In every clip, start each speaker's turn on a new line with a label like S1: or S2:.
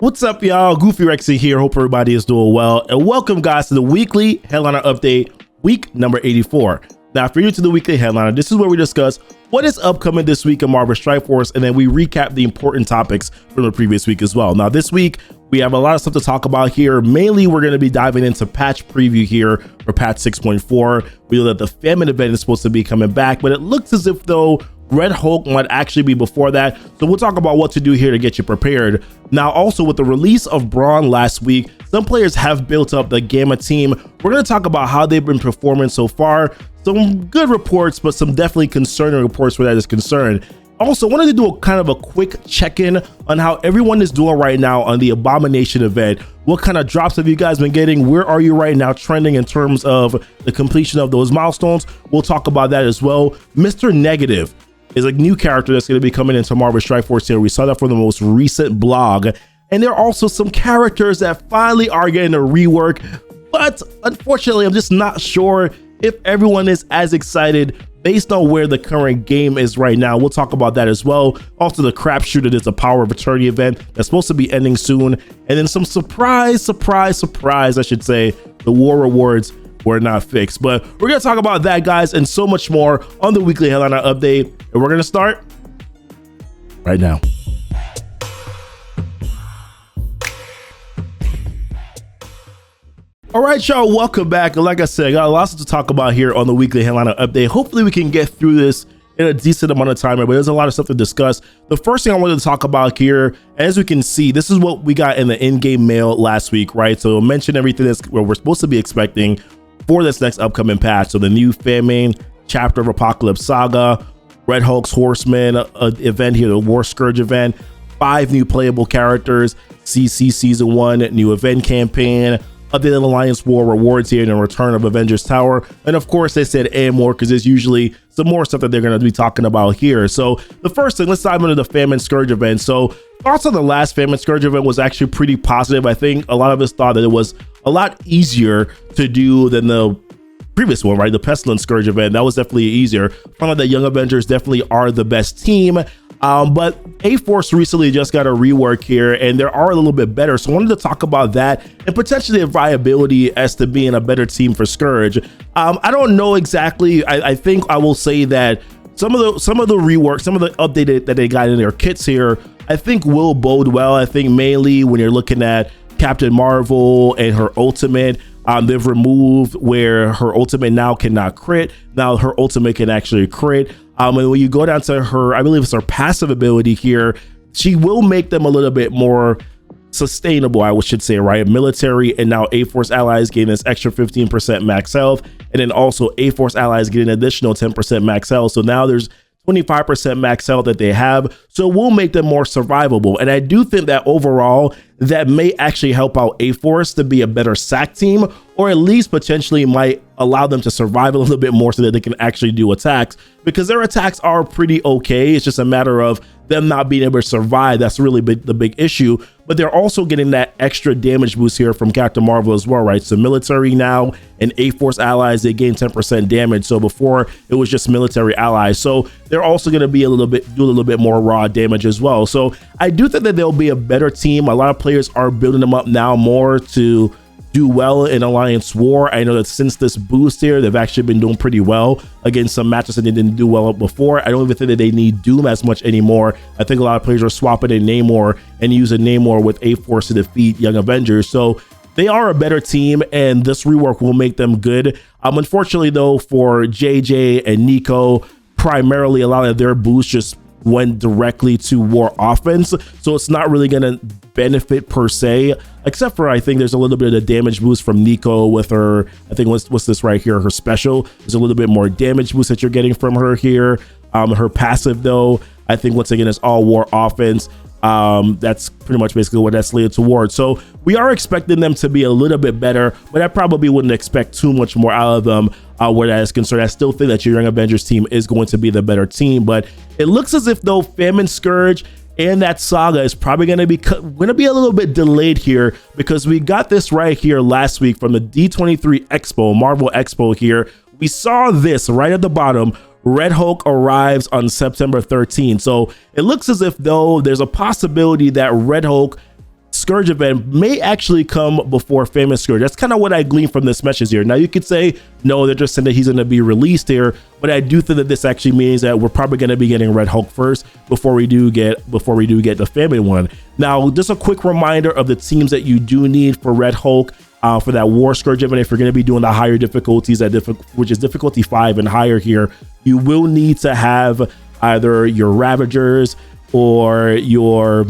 S1: What's up, y'all? Goofy Rexy here. Hope everybody is doing well. And welcome, guys, to the weekly headliner update, week number 84. Now, if you're new to the weekly headliner, this is where we discuss what is upcoming this week in Marvel Strike Force, and then we recap the important topics from the previous week as well. Now, this week, we have a lot of stuff to talk about here. Mainly, we're going to be diving into patch preview here for patch 6.4. We know that the Famine event is supposed to be coming back, but it looks as if, though, Red Hulk might actually be before that. So we'll talk about what to do here to get you prepared. Now, also with the release of Brawn last week, some players have built up the Gamma team. We're going to talk about how they've been performing so far. Some good reports, but some definitely concerning reports where that is concerned. Also, wanted to do a kind of a quick check-in on how everyone is doing right now on the Abomination event. What kind of drops have you guys been getting? Where are you right now trending in terms of the completion of those milestones? We'll talk about that as well. Mr. Negative is a new character that's going to be coming into Marvel Strike Force here. We saw that from the most recent blog. And there are also some characters that finally are getting a rework. But unfortunately, I'm just not sure if everyone is as excited based on where the current game is right now. We'll talk about that as well. Also, the crapshoot that is the Power of Eternity event that's supposed to be ending soon. And then some surprise, I should say, the war rewards were not fixed. But we're going to talk about that, guys, and so much more on the weekly headliner update. And we're going to start right now. All right, y'all, welcome back. And like I said, I got lots to talk about here on the weekly headliner update. Hopefully we can get through this in a decent amount of time, but there's a lot of stuff to discuss. The first thing I wanted to talk about here, as we can see, this is what we got in the in-game mail last week, right? So I'll mention everything that's what we're supposed to be expecting for this next upcoming patch. So the new Famine chapter of Apocalypse Saga, Red Hulk's Horseman event here, the War Scourge event, 5 new playable characters, CC Season 1 new event campaign, updated Alliance War rewards here, and the return of Avengers Tower. And of course, they said and more, because there's usually some more stuff that they're going to be talking about here. So the first thing, let's dive into the Famine Scourge event. So thoughts on the last Famine Scourge event was actually pretty positive. I think a lot of us thought that it was a lot easier to do than the previous one, right? The Pestilence Scourge event. That was definitely easier. Found out that Young Avengers definitely are the best team. But A-Force recently just got a rework here, and they are a little bit better. So I wanted to talk about that and potentially a viability as to being a better team for Scourge. I don't know exactly. I think I will say that some of the rework, some of the updated that they got in their kits here, I think will bode well. I think mainly when you're looking at Captain Marvel and her ultimate, they've removed where her ultimate now cannot crit. Now her ultimate can actually crit. And when you go down to her, I believe it's her passive ability here, she will make them a little bit more sustainable, I should say, right? Military, and now A-Force allies gain this extra 15% max health, and then also A-Force allies get an additional 10% max health. So now there's 25% max health that they have, so we'll make them more survivable. And I do think that overall that may actually help out A-Force to be a better SAC team, or at least potentially might allow them to survive a little bit more so that they can actually do attacks, because their attacks are pretty okay. It's just a matter of them not being able to survive. That's really the big issue. But they're also getting that extra damage boost here from Captain Marvel as well, right? So military now and A-Force allies, they gain 10% damage. So before it was just military allies. So they're also going to be do a little bit more raw damage as well. So I do think that they'll be a better team. A lot of players are building them up now more to do well in Alliance War. I know that since this boost here, they've actually been doing pretty well against some matches that they didn't do well before. I don't even think that they need Doom as much anymore. I think a lot of players are swapping in Namor and using Namor with A-Force to defeat Young Avengers. So they are a better team, and this rework will make them good. Unfortunately, though, for JJ and Nico, primarily a lot of their boosts just went directly to War Offense, so it's not really going to benefit per se, except for I think there's a little bit of the damage boost from Nico with her, I think what's this right here, her special. There's a little bit more damage boost that you're getting from her here. Her passive, though, I think once again is all War Offense. That's pretty much basically what that's slated towards. So we are expecting them to be a little bit better, but I probably wouldn't expect too much more out of them where that is concerned. I still think that your Young Avengers team is going to be the better team, but it looks as if though Famine Scourge and that saga is probably going to be a little bit delayed here, because we got this right here last week from the D23 Expo, Marvel Expo here. We saw this right at the bottom. Red Hulk arrives on September 13th. So it looks as if though there's a possibility that Red Hulk Scourge event may actually come before Famous Scourge. That's kind of what I gleaned from this message here. Now you could say, no, they're just saying that he's going to be released here, but I do think that this actually means that we're probably going to be getting Red Hulk first before we do get the Famine one. Now, just a quick reminder of the teams that you do need for Red Hulk. For that War Scourge event, if you're going to be doing the higher difficulties, which is difficulty 5 and higher here, you will need to have either your Ravagers or your,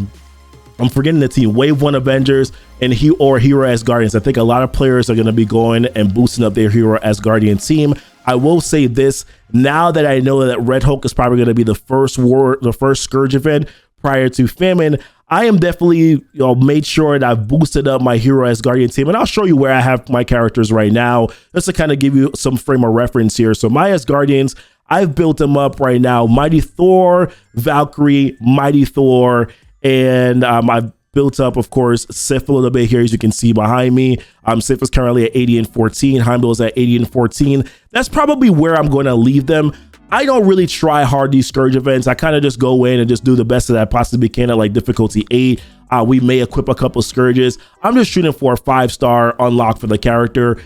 S1: I'm forgetting the team, Wave 1 Avengers and Hero Asgardians. I think a lot of players are going to be going and boosting up their Hero Asgardian team. I will say this, now that I know that Red Hulk is probably going to be the first Scourge event prior to Famine, I am definitely, made sure that I've boosted up my Hero Asgardian team, and I'll show you where I have my characters right now, just to kind of give you some frame of reference here. So my Asgardians, I've built them up right now: Mighty Thor, Valkyrie, Mighty Thor, and I've built up, of course, Sif a little bit here, as you can see behind me. Sif is currently at 80 and 14. Heimdall is at 80 and 14. That's probably where I'm going to leave them. I don't really try hard these Scourge events. I kind of just go in and just do the best that I possibly can at like difficulty 8. We may equip a couple Scourges. I'm just shooting for a 5-star unlock for the character.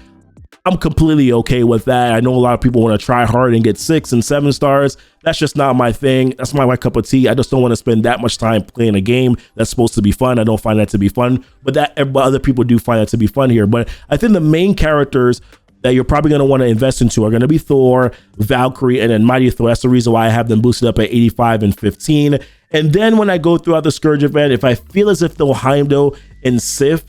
S1: I'm completely okay with that. I know a lot of people want to try hard and get 6 and 7 stars. That's just not my thing. That's not my cup of tea. I just don't want to spend that much time playing a game that's supposed to be fun. I don't find that to be fun, but other people do find that to be fun here. But I think the main characters that you're probably going to want to invest into are going to be Thor, Valkyrie, and then Mighty Thor. That's the reason why I have them boosted up at 85 and 15. And then when I go throughout the Scourge event, if I feel as if though Heimdall and Sif,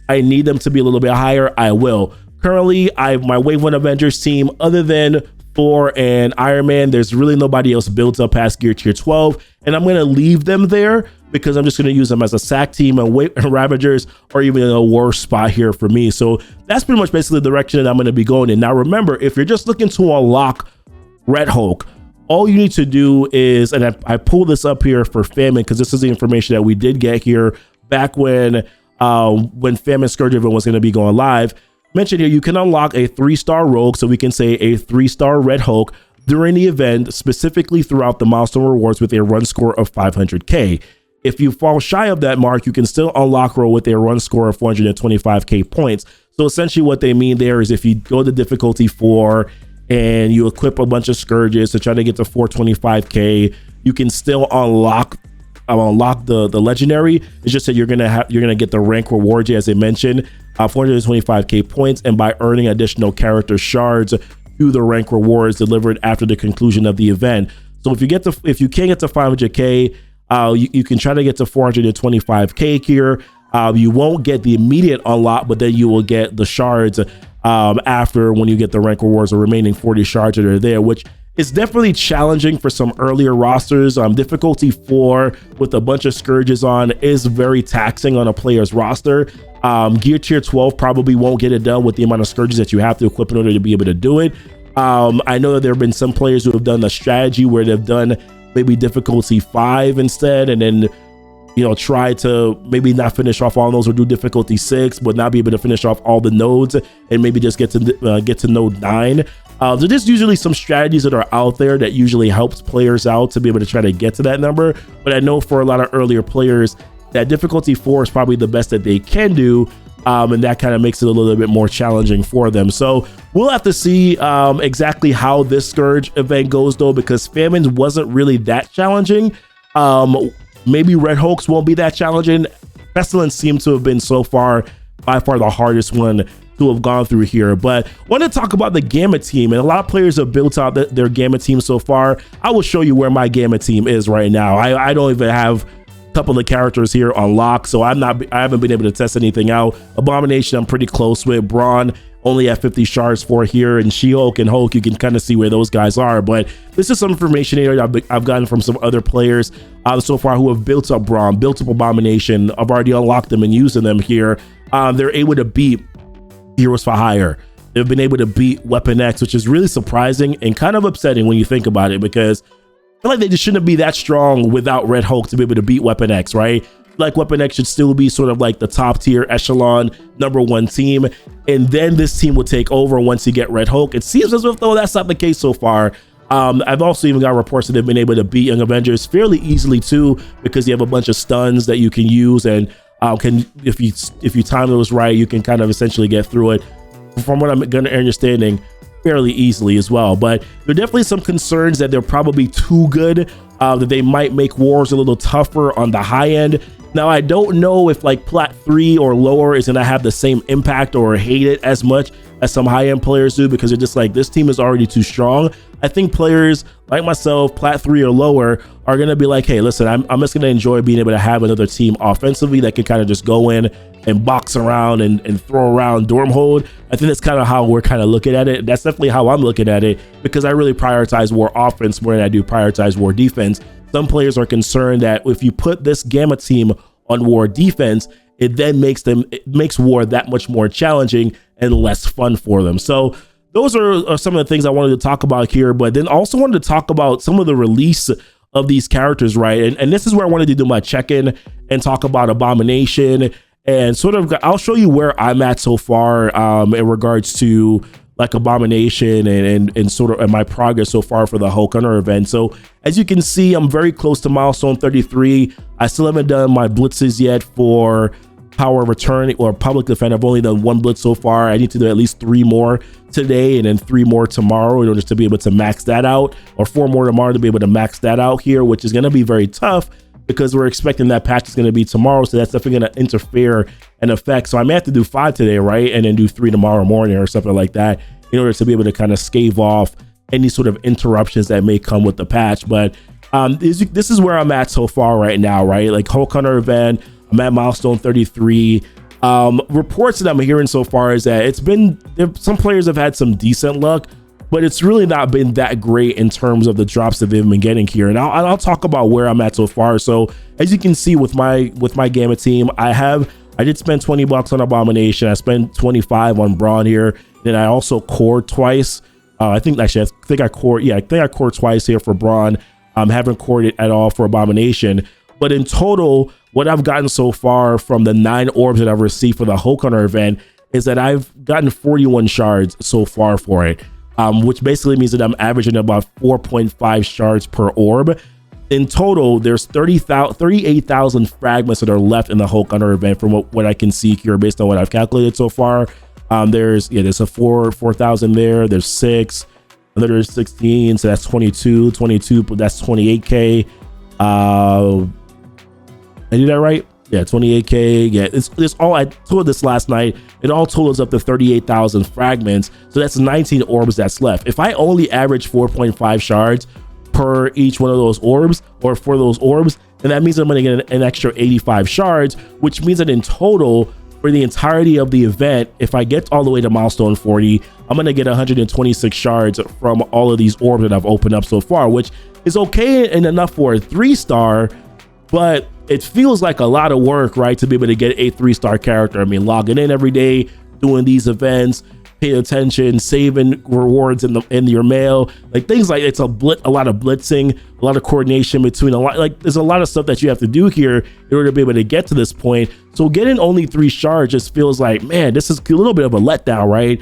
S1: I need them to be a little bit higher, I will. Currently, my Wave 1 Avengers team, other than Thor and Iron Man, there's really nobody else built up past Gear Tier 12, and I'm going to leave them there because I'm just going to use them as a sack team and Ravagers, or even in a worse spot here for me. So that's pretty much basically the direction that I'm going to be going in. Now remember, if you're just looking to unlock Red Hulk, all you need to do is, and I pulled this up here for Famine because this is the information that we did get here back when Famine Scourge Event was going to be going live. Mentioned here, you can unlock a 3-star rogue, so we can say a 3-star Red Hulk during the event, specifically throughout the milestone rewards with a run score of 500k. If you fall shy of that mark, you can still unlock roll with a run score of 425k points. So essentially what they mean there is if you go to difficulty 4 and you equip a bunch of Scourges to try to get to 425k, you can still unlock the legendary. It's just that you're gonna get the rank rewards, as I mentioned, 425k points, and by earning additional character shards through the rank rewards delivered after the conclusion of the event. So if you can't get to 500k, you can try to get to 425k here. You won't get the immediate unlock, but then you will get the shards after, when you get the rank rewards, the remaining 40 shards that are there, which is definitely challenging for some earlier rosters. Difficulty 4 with a bunch of Scourges on is very taxing on a player's roster. Gear Tier 12 probably won't get it done with the amount of Scourges that you have to equip in order to be able to do it. I know that there have been some players who have done the strategy where they've done maybe difficulty 5 instead, and then try to maybe not finish off all those, or do difficulty 6 but not be able to finish off all the nodes and maybe just get to node 9. There's usually some strategies that are out there that usually helps players out to be able to try to get to that number, but I know for a lot of earlier players that difficulty 4 is probably the best that they can do, and that kind of makes it a little bit more challenging for them. So we'll have to see exactly how this Scourge event goes though, because Famine wasn't really that challenging. Maybe Red Hulks won't be that challenging. Pestilence seems to have been by far the hardest one to have gone through here. But I want to talk about the Gamma team, and a lot of players have built out their Gamma team so far. I will show you where my Gamma team is right now. I don't even have a couple of characters here unlocked, so I haven't been able to test anything out. Abomination I'm pretty close with. Brawn only at 50 shards for here, and She-Hulk and Hulk, you can kind of see where those guys are. But this is some information here I've gotten from some other players so far who have built up Brawn, built up Abomination. I've already unlocked them and using them here. They're able to beat Heroes for Hire. They've been able to beat Weapon X, which is really surprising and kind of upsetting when you think about it, because I feel like they just shouldn't be that strong without Red Hulk to be able to beat Weapon X, right? Like Weapon X should still be sort of like the top tier echelon #1 team, and then this team will take over once you get Red Hulk. It seems as if though that's not the case so far. I've also even got reports that they've been able to beat Young Avengers fairly easily too, because you have a bunch of stuns that you can use, and If you time those right, you can kind of essentially get through it, from what I'm going to understanding, fairly easily as well. But there are definitely some concerns that they're probably too good, that they might make wars a little tougher on the high end. Now, I don't know if like Plat 3 or lower is going to have the same impact or hate it as much as some high-end players do, because they're just like, this team is already too strong. I think players like myself, Plat 3 or lower, are going to be like, hey, listen, I'm just going to enjoy being able to have another team offensively that can kind of just go in and box around and throw around dorm hold. I think that's kind of how we're kind of looking at it. That's definitely how I'm looking at it, because I really prioritize war offense more than I do prioritize war defense. Some players are concerned that if you put this Gamma team on war defense, it then makes war that much more challenging and less fun for them. So those are some of the things I wanted to talk about here, but then also wanted to talk about some of the release of these characters, right? And this is where I wanted to do my check-in and talk about Abomination, and sort of, I'll show you where I'm at so far in regards to like Abomination and sort of and my progress so far for the Hulk Hunter event. So as you can see, I'm very close to milestone 33. I still haven't done my blitzes yet for Power of Return or Public Defend. I've only done 1 blitz so far. I need to do at least 3 more today and then 3 more tomorrow in order to be able to max that out, or 4 more tomorrow to be able to max that out here, which is going to be very tough because we're expecting that patch is going to be tomorrow. So that's definitely going to interfere and affect. So I may have to do 5 today, right? And then do 3 tomorrow morning or something like that in order to be able to kind of stave off any sort of interruptions that may come with the patch. But this is where I'm at so far right now, right? Like Hulk Hunter event, I'm at milestone 33. Reports that I'm hearing so far is that some players have had some decent luck, but it's really not been that great in terms of the drops that they've been getting here. And I'll talk about where I'm at so far. So as you can see with my Gamma team, I did spend $20 on Abomination. I spent 25 on Brawn here. Then I also cored twice. I think I cored twice here for Brawn. Haven't cored it at all for Abomination. But in total, what I've gotten so far from the 9 orbs that I've received for the Hulk Hunter event is that I've gotten 41 shards so far for it, which basically means that I'm averaging about 4.5 shards per orb. In total, there's 38,000 fragments that are left in the Hulk Hunter event from what I can see here based on what I've calculated so far. There's a 4,000 there. There's 6. There's 16, so that's 22, but that's 28k. I did that right? Yeah, 28k. Yeah, it's all, I told this last night. It all totals up to 38,000 fragments. So that's 19 orbs that's left. If I only average 4.5 shards per each one of those orbs, or for those orbs, then that means I'm going to get an extra 85 shards, which means that in total, for the entirety of the event, if I get all the way to milestone 40, I'm going to get 126 shards from all of these orbs that I've opened up so far, which is okay and enough for a 3-star, but it feels like a lot of work, right, to be able to get a 3-star character. I mean, logging in every day, doing these events, paying attention, saving rewards in your mail, like things like it's a lot of blitzing, a lot of coordination between there's a lot of stuff that you have to do here in order to be able to get to this point. So getting only 3 shards just feels like, man, this is a little bit of a letdown, right?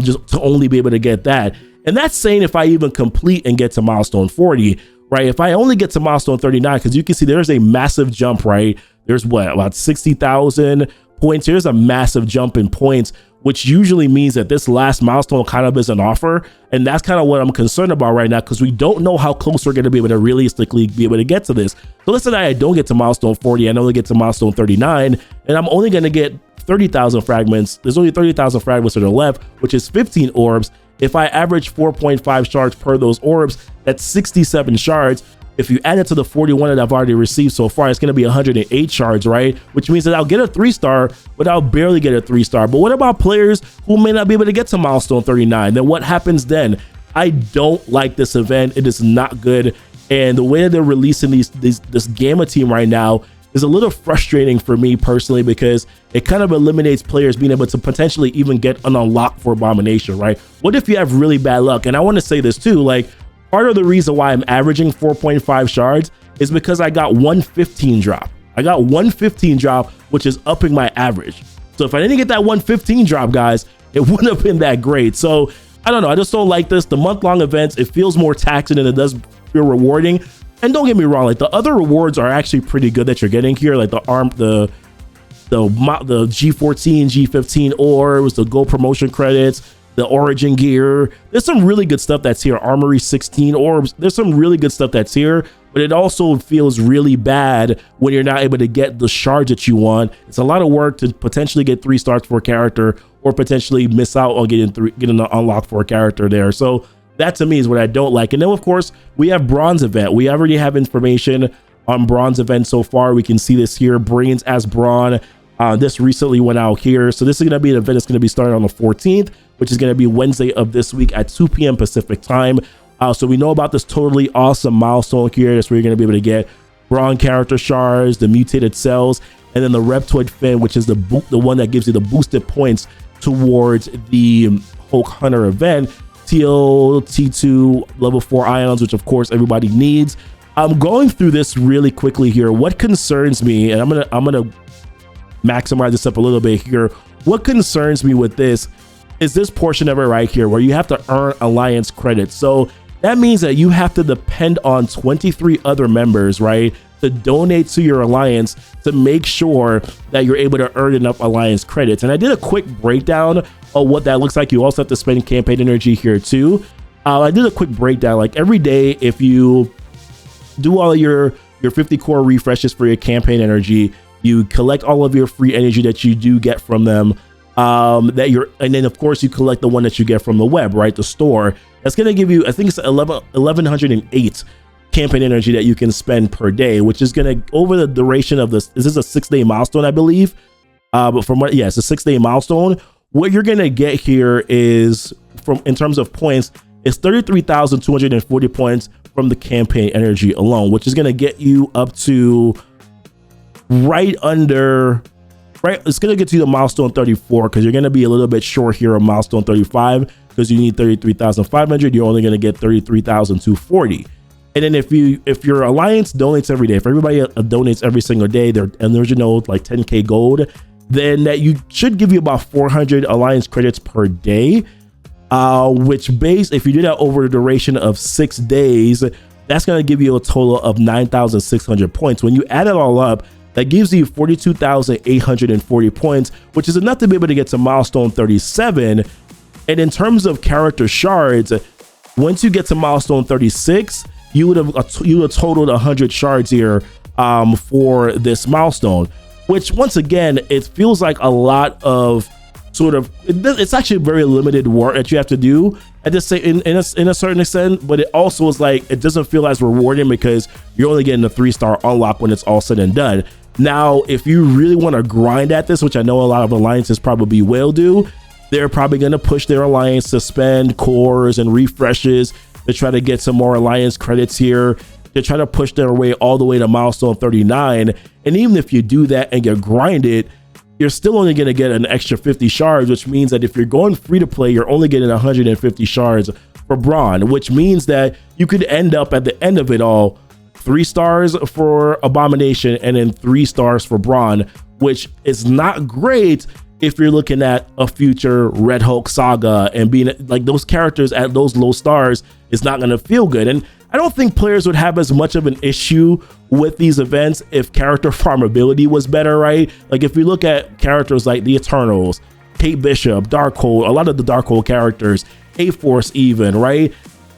S1: Just to only be able to get that. And that's saying if I even complete and get to milestone 40, right? If I only get to milestone 39, because you can see there's a massive jump, right? There's about 60,000 points. Here's a massive jump in points, which usually means that this last milestone kind of is an offer. And that's kind of what I'm concerned about right now, because we don't know how close we're going to be able to realistically be able to get to this. So let's say that I don't get to milestone 40, I only get to milestone 39, and I'm only going to get 30,000 fragments. There's only 30,000 fragments that are left, which is 15 orbs. If I average 4.5 shards per those orbs, that's 67 shards. If you add it to the 41 that I've already received so far, it's going to be 108 shards, right? Which means that I'll get a 3-star, but I'll barely get a 3-star. But what about players who may not be able to get to milestone 39? Then what happens then? I don't like this event. It is not good. And the way they're releasing this Gamma team right now is a little frustrating for me personally, because it kind of eliminates players being able to potentially even get an unlock for Abomination, right? What if you have really bad luck? And I want to say this too, like, part of the reason why I'm averaging 4.5 shards is because I got 115 drop. I got 115 drop, which is upping my average. So if I didn't get that 115 drop, guys, it wouldn't have been that great. So I don't know. I just don't like this. The month-long events, it feels more taxing than it does feel rewarding. And don't get me wrong, like the other rewards are actually pretty good that you're getting here, like the the G14, G15 orbs, the gold promotion credits, the origin gear. There's some really good stuff that's here. Armory 16 orbs. There's some really good stuff that's here, but it also feels really bad when you're not able to get the shards that you want. It's a lot of work to potentially get 3 stars for a character, or potentially miss out on getting the unlock for a character there. So that to me is what I don't like. And then of course we have bronze event. We already have information on bronze event so far. We can see this here, Brains as Brawn. This recently went out here. So this is going to be an event that's going to be starting on the 14th, which is going to be Wednesday of this week at 2 p.m. Pacific time. So we know about this totally awesome milestone here. That's where you're going to be able to get Brawn character shards, the mutated cells, and then the Reptoid Fin, which is the one that gives you the boosted points towards the Hulk Hunter event. TL, T2, level 4 ions, which of course everybody needs. I'm going through this really quickly here. What concerns me, and I'm gonna maximize this up a little bit here. What concerns me with this is this portion of it right here, where you have to earn alliance credits. So that means that you have to depend on 23 other members, right, to donate to your alliance to make sure that you're able to earn enough alliance credits. And I did a quick breakdown of what that looks like. You also have to spend campaign energy here too. I did a quick breakdown. Like every day, if you do all of your 50 core refreshes for your campaign energy, you collect all of your free energy that you do get from them, and then of course you collect the one that you get from the web, right, the store. That's going to give you, I think it's 1108 campaign energy that you can spend per day, which is going to, over the duration of this is a 6-day milestone, I believe. But from what, yeah, it's a 6-day milestone. What you're going to get here is, in terms of points, is 33,240 points from the campaign energy alone, which is going to get you up to it's going to get you to milestone 34, because you're going to be a little bit short here on milestone 35, because you need 33,500. You're only going to get 33,240. And then if your alliance donates every day, if everybody donates every single day, their original like 10k gold, then that you should give you about 400 alliance credits per day, which if you do that over the duration of 6 days, that's going to give you a total of 9,600 points. When you add it all up, that gives you 42,840 points, which is enough to be able to get to milestone 37. And in terms of character shards, once you get to milestone 36, you would have totaled 100 shards here for this milestone, which once again, it feels like a lot of it's actually very limited work that you have to do at this in a certain extent, but it also is like, it doesn't feel as rewarding because you're only getting a 3-star unlock when it's all said and done. Now, if you really want to grind at this, which I know a lot of alliances probably will do, they're probably going to push their alliance to spend cores and refreshes to try to get some more alliance credits here. They're trying to push their way all the way to milestone 39. And even if you do that and you grind it, you're still only going to get an extra 50 shards, which means that if you're going free to play, you're only getting 150 shards for Brawn, which means that you could end up at the end of it all 3 stars for Abomination and then 3 stars for Brawn, which is not great if you're looking at a future Red Hulk saga, and being like those characters at those low stars is not going to feel good. And I don't think players would have as much of an issue with these events if character farmability was better, right? Like if you look at characters like the Eternals, Kate Bishop, Darkhold, a lot of the Darkhold characters, A-Force even, right?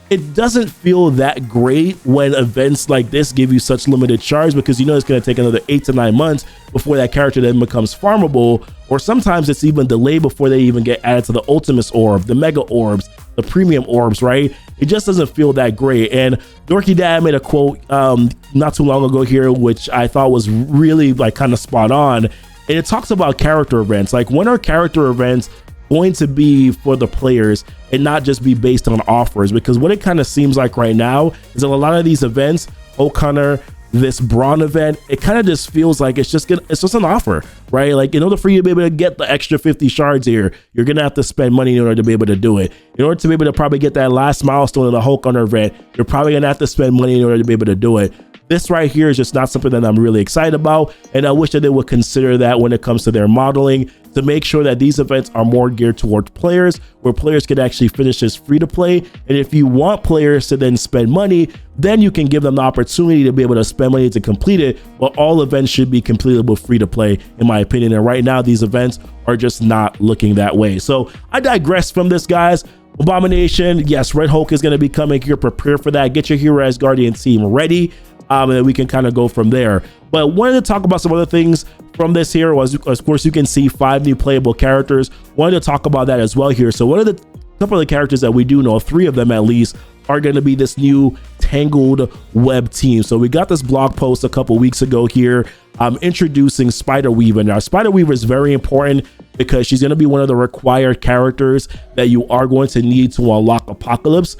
S1: It doesn't feel that great when events like this give you such limited shards, because you know it's going to take another 8 to 9 months before that character then becomes farmable, or sometimes it's even delayed before they even get added to the Ultimus Orb, the Mega Orbs, the Premium Orbs, right? It just doesn't feel that great. And Dorky Dad made a quote not too long ago here, which I thought was really like kind of spot on. And it talks about character events. Like, when are character events going to be for the players and not just be based on offers? Because what it kind of seems like right now is that a lot of these events, Hulk Hunter, this Brawn event, it kind of just feels like it's just an offer, right? Like, in order for you to be able to get the extra 50 shards here, you're gonna have to spend money in order to be able to do it. In order to be able to probably get that last milestone in the Hulk Hunter event, you're probably gonna have to spend money in order to be able to do it. This right here is just not something that I'm really excited about, and I wish that they would consider that when it comes to their modeling, to make sure that these events are more geared towards players, where players can actually finish this free to play. And if you want players to then spend money, then you can give them the opportunity to be able to spend money to complete it. But all events should be completable free to play, in my opinion. And right now, these events are just not looking that way. So I digress from this, guys. Abomination, yes, Red Hulk is going to be coming here. Prepare for that. Get your Hero as Guardian team ready, and then we can kind of go from there. But wanted to talk about some other things from this here. Was, of course, you can see 5 new playable characters. Wanted to talk about that as well here. So one of the couple of the characters that we do know, 3 of them at least, are going to be this new Tangled Web team. So we got this blog post a couple weeks ago here, introducing Spider Weaver. Now, Spider Weaver is very important because she's going to be one of the required characters that you are going to need to unlock Apocalypse.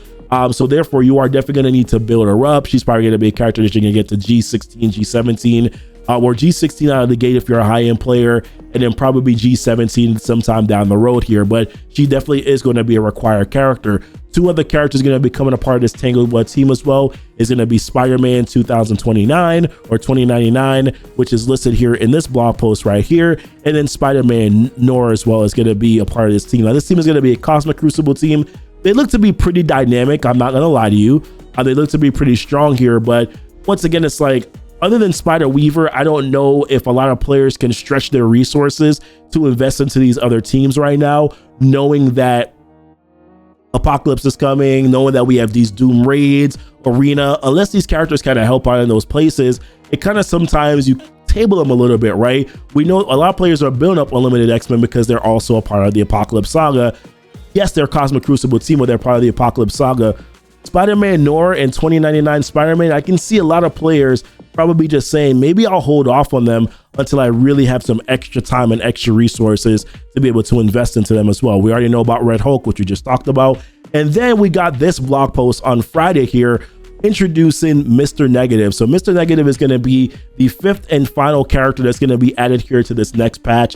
S1: So therefore, you are definitely going to need to build her up. She's probably going to be a character that you're going to get to G16, G17, or G16 out of the gate if you're a high-end player, and then probably G17 sometime down the road here. But she definitely is going to be a required character. 2 other characters going to be becoming a part of this Tangled Web team as well is going to be Spider-Man 2029 or 2099, which is listed here in this blog post right here. And then Spider-Man Noir as well is going to be a part of this team. Now, this team is going to be a Cosmic Crucible team. They look to be pretty dynamic. I'm not going to lie to you. They look to be pretty strong here. But once again, it's like, other than Spider Weaver, I don't know if a lot of players can stretch their resources to invest into these other teams right now, knowing that Apocalypse is coming, knowing that we have these Doom raids, Arena. Unless these characters kind of help out in those places, it kind of sometimes you table them a little bit, right? We know a lot of players are building up Unlimited X-Men because they're also a part of the Apocalypse Saga. Yes, they're Cosmic Crucible team, but they're part of the Apocalypse Saga. Spider-Man Noir and 2099 Spider-Man, I can see a lot of players probably just saying, maybe I'll hold off on them until I really have some extra time and extra resources to be able to invest into them as well. We already know about Red Hulk, which we just talked about. And then we got this blog post on Friday here introducing Mr. Negative. So Mr. Negative is going to be the 5th and final character that's going to be added here to this next patch.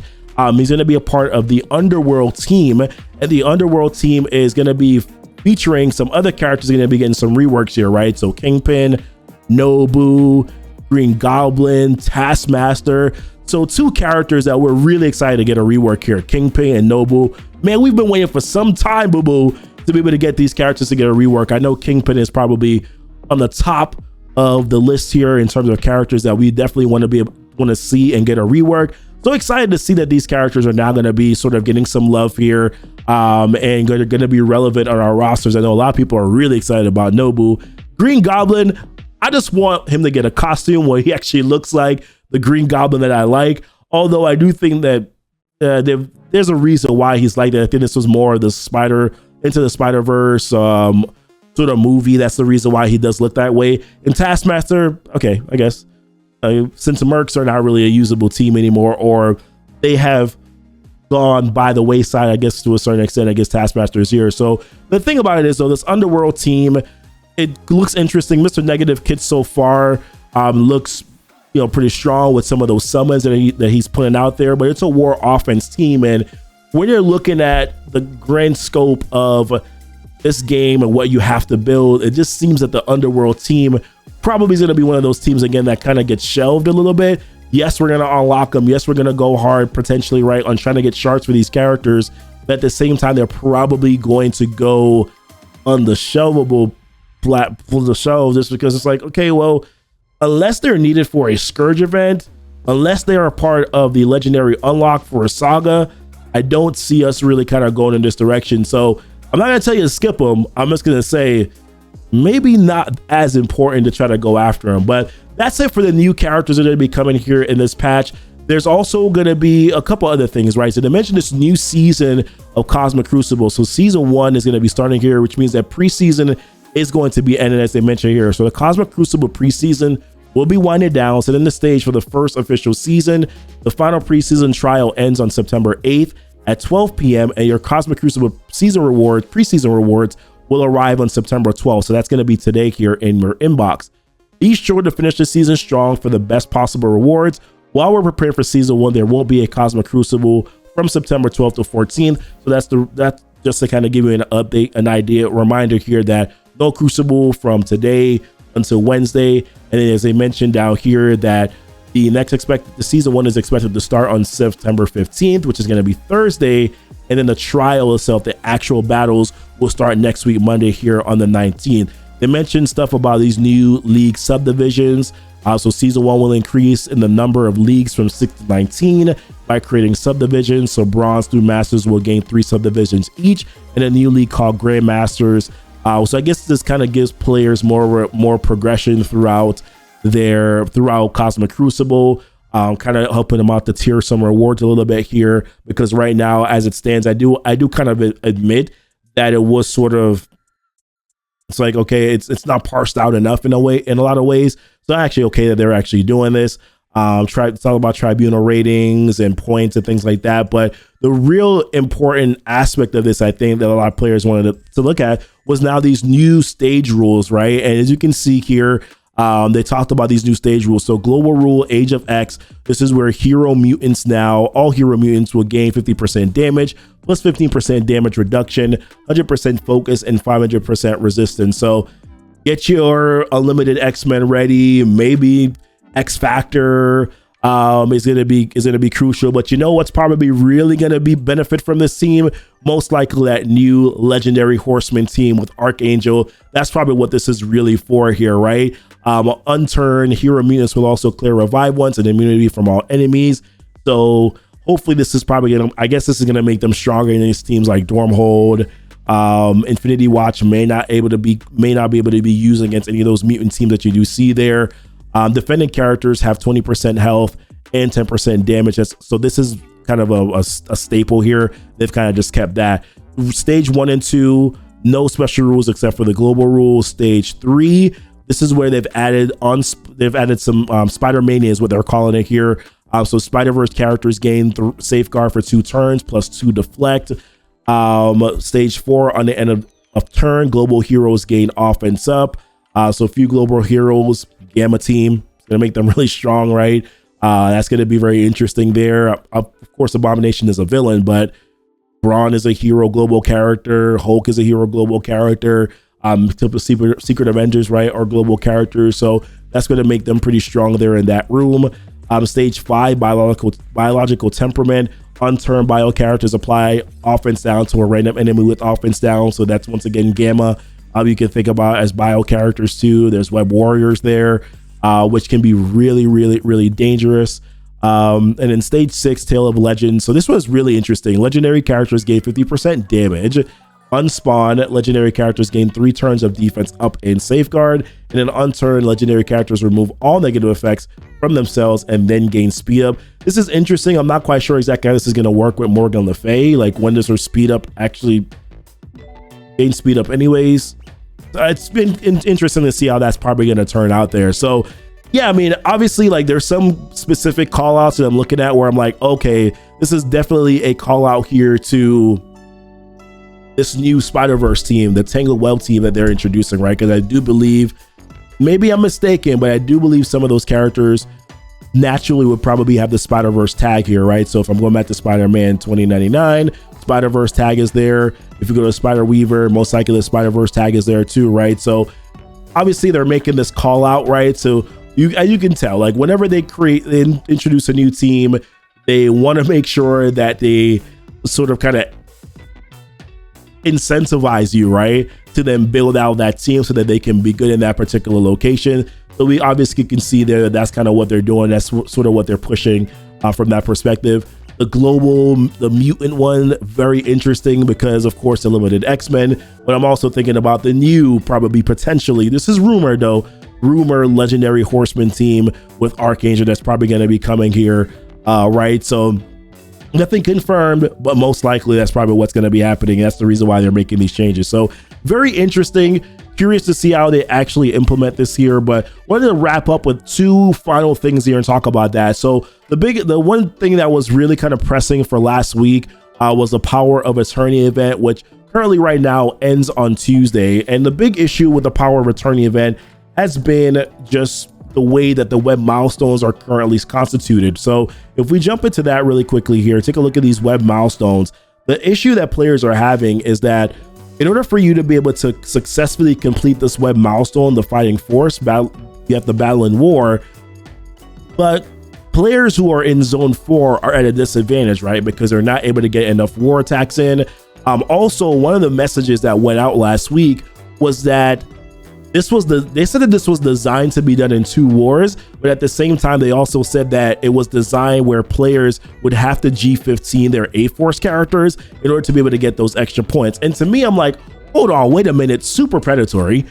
S1: He's going to be a part of the Underworld team, and the Underworld team is going to be featuring some other characters going to be getting some reworks here, right? So Kingpin, Nobu, Green Goblin, Taskmaster. So 2 characters that we're really excited to get a rework here, Kingpin and Nobu. Man, we've been waiting for some time, boo-boo, to be able to get these characters to get a rework. I know Kingpin is probably on the top of the list here in terms of characters that we definitely want to see and get a rework. So excited to see that these characters are now going to be sort of getting some love here, and going to be relevant on our rosters. I know a lot of people are really excited about Nobu. Green Goblin, I just want him to get a costume where he actually looks like the Green Goblin that I like. Although I do think that there's a reason why he's like that. I think this was more of the Into the Spider-Verse sort of movie. That's the reason why he does look that way. And Taskmaster, okay, I guess. Since the Mercs are not really a usable team anymore, or they have gone by the wayside, I guess, to a certain extent. I guess Taskmaster is here. So the thing about it is, though, this Underworld team, it looks interesting. Mr. Negative kit so far looks, pretty strong with some of those summons that he's putting out there, but it's a war offense team. And when you're looking at the grand scope of this game and what you have to build, it just seems that the Underworld team probably is going to be one of those teams again that kind of gets shelved a little bit. Yes, we're going to unlock them. Yes, we're going to go hard potentially, right, on trying to get shards for these characters. But at the same time, they're probably going to go on the shelvable shelves, just because it's like, okay, well, unless they're needed for a Scourge event, unless they are a part of the legendary unlock for a saga, I don't see us really kind of going in this direction. So I'm not going to tell you to skip them. I'm just going to say maybe not as important to try to go after them. But that's it for the new characters that are going to be coming here in this patch. There's also going to be a couple other things, right? So they mentioned this new season of Cosmic Crucible. So season 1 is going to be starting here, which means that preseason is going to be ending, as they mentioned here. So the Cosmic Crucible preseason will be winding down, setting the stage for the first official season. The final preseason trial ends on September 8th at 12 p.m. and your Cosmic Crucible preseason rewards will arrive on September 12th. So that's going to be today here in your inbox. Be sure to finish the season strong for the best possible rewards. While we're prepared for season 1, there won't be a Cosmic Crucible from September 12th to 14th. So that's just to kind of give you an update, an idea, reminder here that no Crucible from today until Wednesday. And then as they mentioned down here that The season 1 is expected to start on September 15th, which is going to be Thursday. And then the trial itself, the actual battles, will start next week, Monday, here on the 19th. They mentioned stuff about these new league subdivisions. So season 1 will increase in the number of leagues from 6 to 19 by creating subdivisions. So bronze through masters will gain 3 subdivisions each, and a new league called grandmasters. So I guess this kind of gives players more progression throughout Cosmic Crucible, kind of helping them out to tier some rewards a little bit here, because right now, as it stands, I do kind of admit that it was sort of, it's like, okay, it's not parsed out enough in a lot of ways. So actually okay that they're actually doing this. It's all about tribunal ratings and points and things like that. But the real important aspect of this, I think, that a lot of players wanted to look at was now these new stage rules, right? And as you can see here, they talked about these new stage rules. So global rule, Age of X, this is where all hero mutants will gain 50% damage, plus 15% damage reduction, 100% focus, and 500% resistance. So get your unlimited X-Men ready. Maybe X Factor is gonna be crucial. But you know what's probably really gonna be benefit from this team? Most likely that new legendary horseman team with Archangel. That's probably what this is really for here, right? Unturned hero mutants will also clear revive once and immunity from all enemies. So hopefully this is probably gonna make them stronger against teams like Stormhold. Infinity Watch may not be able to be used against any of those mutant teams that you do see there. Defending characters have 20% health and 10% damage. So this is kind of a staple here. They've kind of just kept that. Stage 1 and 2, no special rules except for the global rules. Stage 3, this is where they've added some Spider-Mania is what they're calling it here. So Spider-Verse characters gain safeguard for 2 turns plus 2 deflect. Stage 4, on the end of turn, global heroes gain offense up. So a few global heroes, Gamma team, it's gonna make them really strong, right? That's gonna be very interesting there. Of course, Abomination is a villain, but Brawn is a hero global character. Hulk is a hero global character. Secret Avengers, right, are global characters. So that's gonna make them pretty strong there in that room. Stage 5, biological temperament. Unturned bio characters apply offense down to a random enemy with offense down. So that's once again Gamma. You can think about as bio characters too. There's web warriors there, which can be really, really, really dangerous. And in stage 6, Tale of Legends. So this was really interesting. Legendary characters gain 50% damage. Unspawn legendary characters gain 3 turns of defense up and safeguard. And then unturned legendary characters remove all negative effects from themselves and then gain speed up. This is interesting. I'm not quite sure exactly how this is going to work with Morgan Le Fay. Like, when does her speed up actually gain speed up anyways? It's been interesting to see how that's probably going to turn out there. So yeah, I mean, obviously, like, there's some specific call outs that I'm looking at where I'm like, okay, this is definitely a call out here to this new Spider-Verse team, the Tangled Web team that they're introducing, right? Because I do believe, maybe I'm mistaken, but I do believe some of those characters naturally would probably have the Spider-Verse tag here, right? So if I'm going back to Spider-Man 2099, Spider-Verse tag is there. If you go to Spider-Weaver, most likely the Spider-Verse tag is there too, right? So obviously they're making this call out, right? So you can tell, like, whenever they introduce a new team, they want to make sure that they sort of kind of incentivize you, right, to then build out that team so that they can be good in that particular location. So we obviously can see there that that's kind of what they're doing. That's sort of what they're pushing from that perspective. The mutant one, very interesting because, of course, the limited X-Men. But I'm also thinking about the new, probably potentially, this is rumored though, legendary horseman team with Archangel that's probably going to be coming here, right? So nothing confirmed, but most likely that's probably what's going to be happening. That's the reason why they're making these changes. So very interesting. Curious to see how they actually implement this here, but wanted to wrap up with 2 final things here and talk about that. So the one thing that was really kind of pressing for last week was the Power of Attorney event, which currently right now ends on Tuesday. And the big issue with the Power of Attorney event has been just the way that the web milestones are currently constituted. So if we jump into that really quickly here, take a look at these web milestones. The issue that players are having is that in order for you to be able to successfully complete this web milestone, the Fighting Force battle, you have to battle in war. But players who are in zone 4 are at a disadvantage, right? Because they're not able to get enough war attacks in. Also, one of the messages that went out last week was that they said that this was designed to be done in 2 wars, but at the same time, they also said that it was designed where players would have to G15 their A-Force characters in order to be able to get those extra points. And to me, I'm like, hold on, wait a minute, super predatory.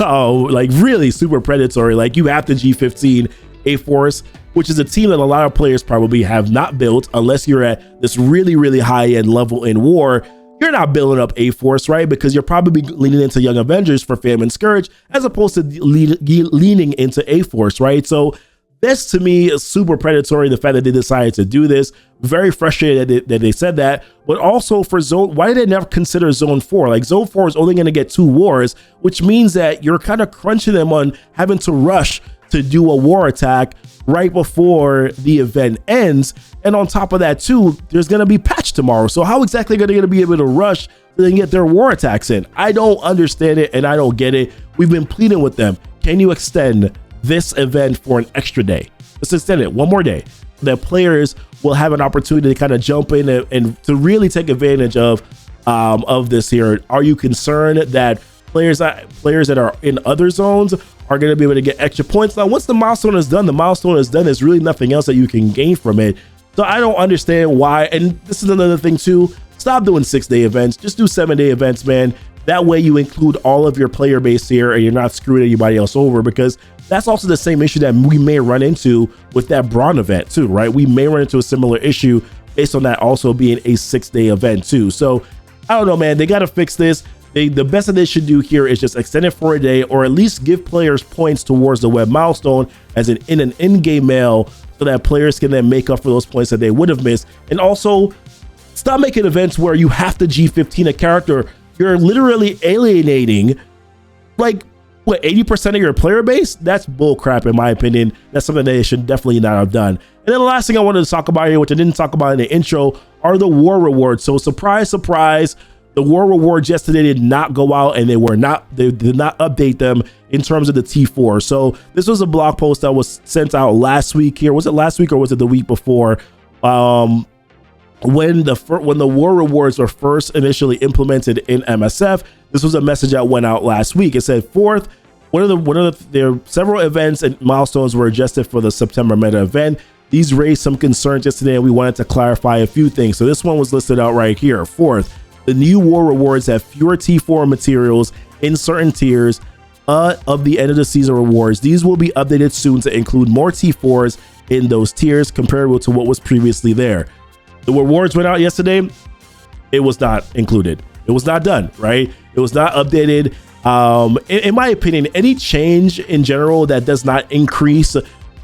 S1: Oh, like really super predatory. Like you have to G15 A-Force, which is a team that a lot of players probably have not built unless you're at this really, really high-end level in war. You're not building up A-Force, right? Because you're probably leaning into Young Avengers for Famine Scourge as opposed to leaning into A-Force, right? So this to me is super predatory, the fact that they decided to do this. Very frustrated that they said that, but also for zone, why did they never consider zone 4? Like zone 4 is only going to get 2 wars, which means that you're kind of crunching them on having to rush to do a war attack right before the event ends. And on top of that too, there's going to be patch tomorrow. So how exactly are they going to be able to rush to get their war attacks in? I don't understand it and I don't get it. We've been pleading with them. Can you extend this event for an extra day? Let's extend it one more day. That players will have an opportunity to kind of jump in and to really take advantage of this here. Are you concerned that players that are in other zones are going to be able to get extra points? Now, once the milestone is done, there's really nothing else that you can gain from it. So I don't understand why. And this is another thing too. Stop doing 6-day events. Just do 7-day events, man. That way you include all of your player base here and you're not screwing anybody else over, because that's also the same issue that we may run into with that Braun event too, right? We may run into a similar issue based on that also being a 6-day event too. So I don't know, man. They got to fix this. The best that they should do here is just extend it for a day, or at least give players points towards the web milestone as an in-game mail, so that players can then make up for those points that they would have missed. And also stop making events where you have to G15 a character. You're literally alienating like what, 80% of your player base? That's bullcrap in my opinion. That's something they should definitely not have done. And then the last thing I wanted to talk about here, which I didn't talk about in the intro, are the war rewards. So surprise, surprise, the war rewards yesterday did not go out, and they did not update them in terms of the T4. So this was a blog post that was sent out last week here. Was it last week or was it the week before? When the war rewards were first initially implemented in MSF, this was a message that went out last week. It said, fourth, there several events and milestones were adjusted for the September meta event. These raised some concerns yesterday, and we wanted to clarify a few things. So this one was listed out right here. Fourth, the new war rewards have fewer T4 materials in certain tiers of the end of the season rewards. These will be updated soon to include more T4s in those tiers comparable to what was previously there. The rewards went out yesterday. It was not included. It was not done, right? It was not updated. In my opinion, any change in general that does not increase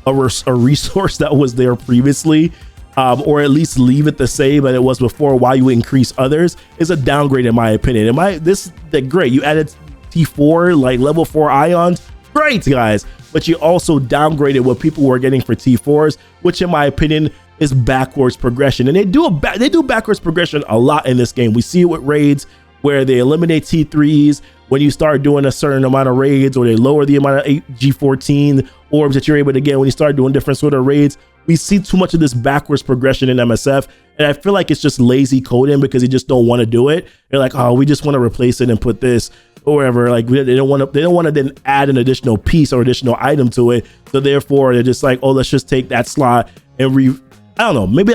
S1: a resource that was there previously, or at least leave it the same that it was before while you increase others, is a downgrade in my opinion. Great, you added T4, like level 4 ions, great guys, but you also downgraded what people were getting for T4s, which in my opinion is backwards progression. And they do backwards progression a lot in this game. We see it with raids where they eliminate T3s when you start doing a certain amount of raids, or they lower the amount of G14 orbs that you're able to get when you start doing different sort of raids. We see too much of this backwards progression in MSF, and I feel like it's just lazy coding because they just don't want to do it. They're like, oh, we just want to replace it and put this or whatever. Like they don't want to then add an additional piece or additional item to it. So therefore, they're just like, oh, let's just take that slot and I don't know. Maybe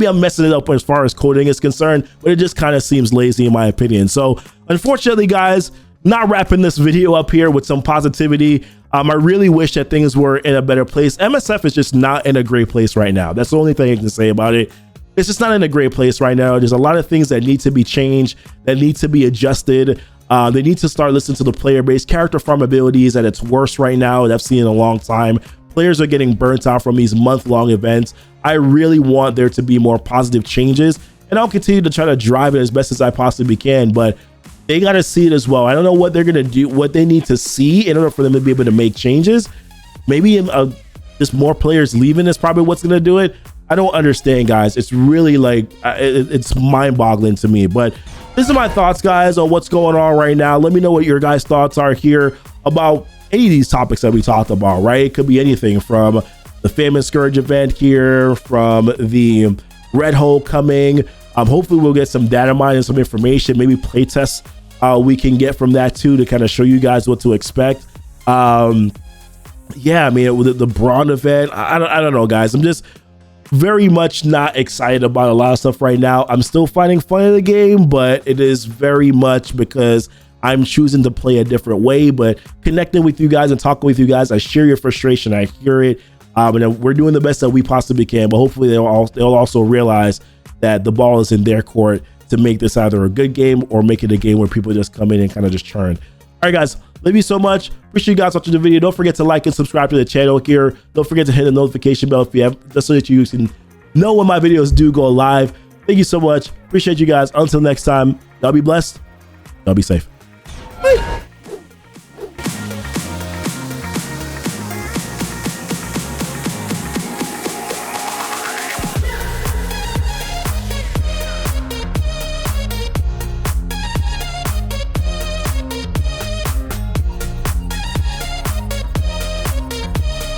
S1: I'm messing it up as far as coding is concerned, but it just kind of seems lazy in my opinion. So unfortunately, guys, not wrapping this video up here with some positivity. I really wish that things were in a better place. MSF is just not in a great place right now. That's the only thing I can say about it. It's just not in a great place right now. There's a lot of things that need to be changed, that need to be adjusted. They need to start listening to the player base. Character farmability is at its worst right now that I've seen in a long time. Players are getting burnt out from these month-long events. I really want there to be more positive changes, and I'll continue to try to drive it as best as I possibly can, but they got to see it as well. I don't know what they're going to do, what they need to see in order for them to be able to make changes. Maybe just more players leaving is probably what's going to do it. I don't understand, guys. It's really like, it's mind-boggling to me, but these are my thoughts, guys, on what's going on right now. Let me know what your guys' thoughts are here about any of these topics that we talked about, right? It could be anything from the famous Scourge event here, from the Red Hole coming. Hopefully we'll get some data mine and some information, maybe play tests we can get from that too, to kind of show you guys what to expect. Yeah, I mean, with the Braun event, I don't know, guys. I'm just very much not excited about a lot of stuff right now. I'm still finding fun in the game, but it is very much because I'm choosing to play a different way. But connecting with you guys and talking with you guys, I share your frustration. I hear it. And we're doing the best that we possibly can. But hopefully they'll also realize that the ball is in their court to make this either a good game or make it a game where people just come in and kind of just churn. All right, guys, love you so much. Appreciate you guys watching the video. Don't forget to like and subscribe to the channel here. Don't forget to hit the notification bell if you have, just so that you can know when my videos do go live. Thank you so much. Appreciate you guys. Until next time, y'all be blessed. Y'all be safe.